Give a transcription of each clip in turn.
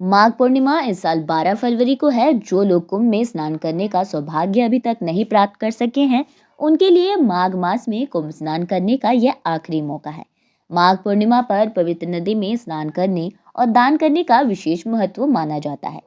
माघ पूर्णिमा इस साल 12 फरवरी को है। जो लोग कुंभ में स्नान करने का सौभाग्य अभी तक नहीं प्राप्त कर सके हैं, उनके लिए माघ मास में कुंभ स्नान करने का यह आखिरी मौका है। माघ पूर्णिमा पर पवित्र नदी में स्नान करने और दान करने का विशेष महत्व माना जाता है।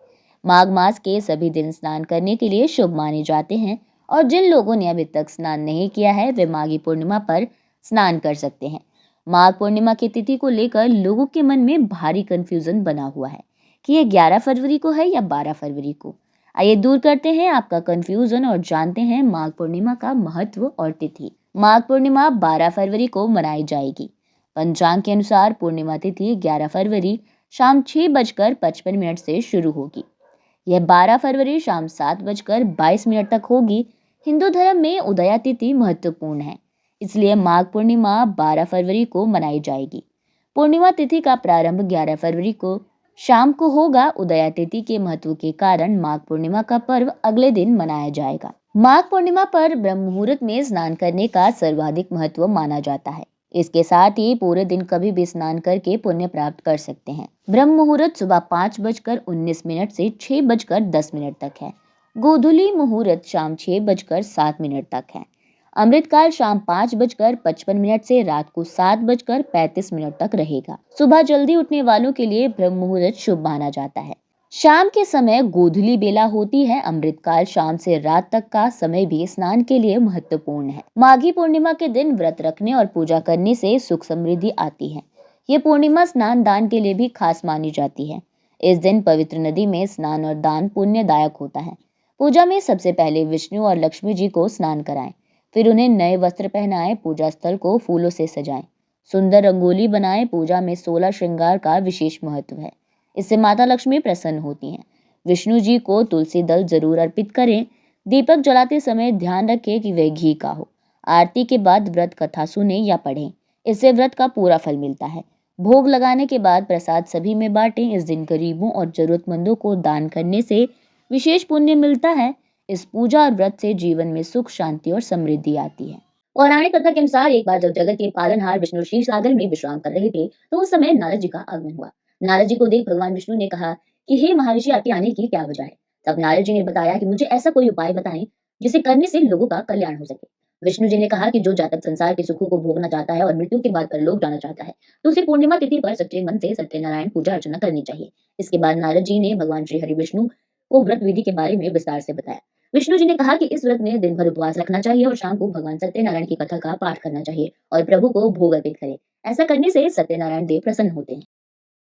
माघ मास के सभी दिन स्नान करने के लिए शुभ माने जाते हैं और जिन लोगों ने अभी तक स्नान नहीं किया है, वे माघी पूर्णिमा पर स्नान कर सकते हैं। माघ पूर्णिमा की तिथि को लेकर लोगों के मन में भारी कंफ्यूजन बना हुआ है कि ये 11 फरवरी को है या 12 फरवरी को। आइए दूर करते हैं आपका कंफ्यूजन और जानते हैं माघ पूर्णिमा का महत्व और तिथि। माघ पूर्णिमा 12 फरवरी को मनाई जाएगी। पंचांग के अनुसार पूर्णिमा तिथि 11 फरवरी शाम 6:55 से शुरू होगी। यह 12 फरवरी शाम 7:22 तक होगी। हिंदू धर्म में उदया तिथि महत्वपूर्ण है, इसलिए माघ पूर्णिमा 12 फरवरी को मनाई जाएगी। पूर्णिमा तिथि का प्रारंभ 11 फरवरी को शाम को होगा। उदया तिथि के महत्व के कारण माघ पूर्णिमा का पर्व अगले दिन मनाया जाएगा। माघ पूर्णिमा पर ब्रह्म मुहूर्त में स्नान करने का सर्वाधिक महत्व माना जाता है। इसके साथ ही पूरे दिन कभी भी स्नान करके पुण्य प्राप्त कर सकते हैं। ब्रह्म मुहूर्त सुबह 5:19 से 6:10 तक है। गोधूली मुहूर्त शाम 6:07 तक है। अमृतकाल शाम 5:55 से रात को 7:35 तक रहेगा। सुबह जल्दी उठने वालों के लिए ब्रह्म मुहूर्त शुभ माना जाता है। शाम के समय गोधूली बेला होती है। अमृतकाल शाम से रात तक का समय भी स्नान के लिए महत्वपूर्ण है। माघी पूर्णिमा के दिन व्रत रखने और पूजा करने से सुख समृद्धि आती है। ये पूर्णिमा स्नान दान के लिए भी खास मानी जाती है। इस दिन पवित्र नदी में स्नान और दान पुण्यदायक होता है। पूजा में सबसे पहले विष्णु और लक्ष्मी जी को स्नान कराएं, फिर उन्हें नए वस्त्र पहनाएं, पूजा स्थल को फूलों से सजाएं, सुंदर रंगोली बनाएं। पूजा में 16 श्रृंगार का विशेष महत्व है। इससे माता लक्ष्मी प्रसन्न होती हैं। विष्णु जी को तुलसी दल जरूर अर्पित करें। दीपक जलाते समय ध्यान रखें कि वह घी का हो। आरती के बाद व्रत कथा सुने या पढ़ें, इससे व्रत का पूरा फल मिलता है। भोग लगाने के बाद प्रसाद सभी में बांटें। इस दिन गरीबों और जरूरतमंदों को दान करने से विशेष पुण्य मिलता है। इस पूजा और व्रत से जीवन में सुख, शांति और समृद्धि आती है। पौराणिक कथा के अनुसार एक बार जब जगत के पालनहार विष्णु क्षीर सागर में विश्राम कर रहे थे, तो उस समय नारद जी का आगमन हुआ। नारद जी को देख भगवान विष्णु ने कहा कि हे महर्षि, आपके आने की क्या वजह है। तब नारद जी ने बताया कि मुझे ऐसा कोई उपाय बताएं जिसे करने से लोगों का कल्याण हो सके। विष्णु जी ने कहा कि जो जातक संसार के सुखों को भोगना चाहता है और मृत्यु के बाद परलोक जाना चाहता है, तो उसे पूर्णिमा तिथि पर सच्चे मन से सत्यनारायण पूजा अर्चना करनी चाहिए। इसके बाद नारद जी ने भगवान श्री हरि विष्णु को व्रत विधि के बारे में विस्तार से बताया। विष्णु जी ने कहा कि इस व्रत में दिन भर उपवास रखना चाहिए और शाम को भगवान सत्यनारायण की कथा का पाठ करना चाहिए और प्रभु को भोग अर्पित करें। ऐसा करने से सत्यनारायण देव प्रसन्न होते हैं।